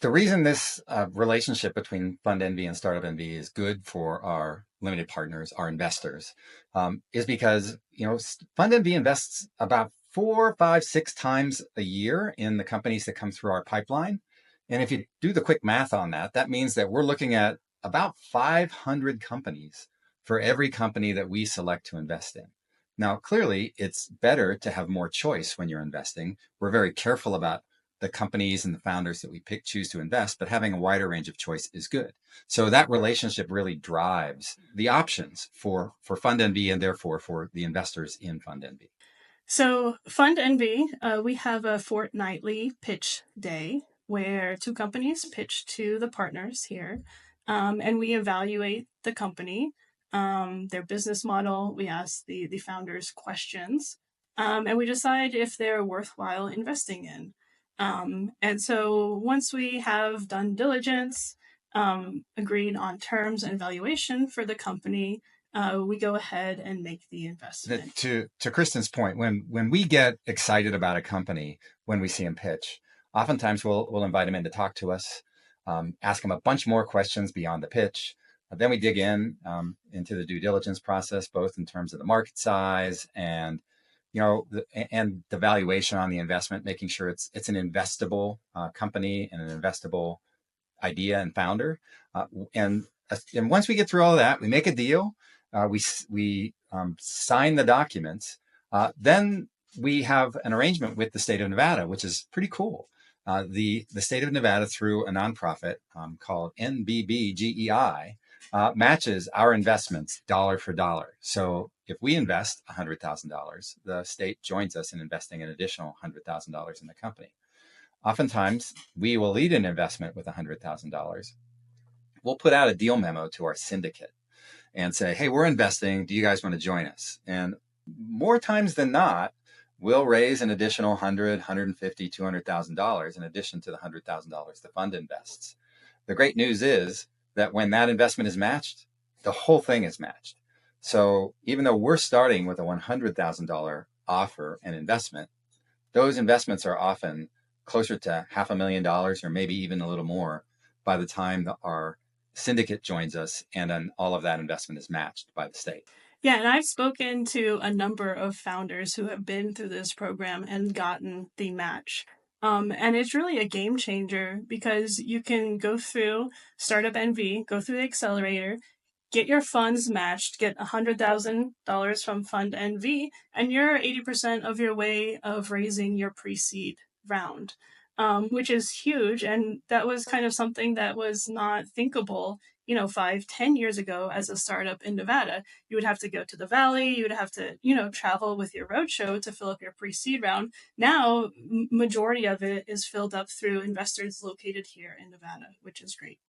The reason this relationship between FundNV and Startup NV is good for our limited partners, our investors, is because FundNV invests about 4, 5, 6 times a year in the companies that come through our pipeline. And if you do the quick math on that, that means that we're looking at about 500 companies for every company that we select to invest in. Now, clearly, it's better to have more choice when you're investing. We're very careful about the companies and the founders that we choose to invest, but having a wider range of choice is good. So that relationship really drives the options for FundNV and therefore for the investors in FundNV. So, FundNV, we have a fortnightly pitch day where two companies pitch to the partners here, and we evaluate the company, their business model. We ask the founders questions, and we decide if they're worthwhile investing in. And so, once we have done diligence, agreed on terms and valuation for the company, we go ahead and make the investment. To Kristen's point, when we get excited about a company, when we see them pitch, oftentimes we'll invite them in to talk to us, ask them a bunch more questions beyond the pitch. Then we dig in into the due diligence process, both in terms of the market size and and the valuation on the investment, making sure it's an investable company and an investable idea and founder. And once we get through all of that, we make a deal. We sign the documents. Then we have an arrangement with the state of Nevada, which is pretty cool. The state of Nevada, through a nonprofit called NBBGEI, matches our investments dollar for dollar. So if we invest $100,000, the state joins us in investing an additional $100,000 in the company. Oftentimes, we will lead an investment with $100,000. We'll put out a deal memo to our syndicate and say, hey, we're investing. Do you guys want to join us? And more times than not, we'll raise an additional 100, 150, $200,000 in addition to the $100,000 the fund invests. The great news is that when that investment is matched, the whole thing is matched. So even though we're starting with a $100,000 offer and investment, those investments are often closer to $500,000 or maybe even a little more by the time our syndicate joins us and then all of that investment is matched by the state. Yeah, and I've spoken to a number of founders who have been through this program and gotten the match. And it's really a game changer because you can go through Startup NV, go through the accelerator, get your funds matched, get $100,000 from Fund NV, and you're 80% of your way of raising your pre-seed round, which is huge. And that was kind of something that was not thinkable, 5, 10 years ago as a startup in Nevada. You would have to go to the Valley, you would have to, travel with your roadshow to fill up your pre-seed round. Now, majority of it is filled up through investors located here in Nevada, which is great.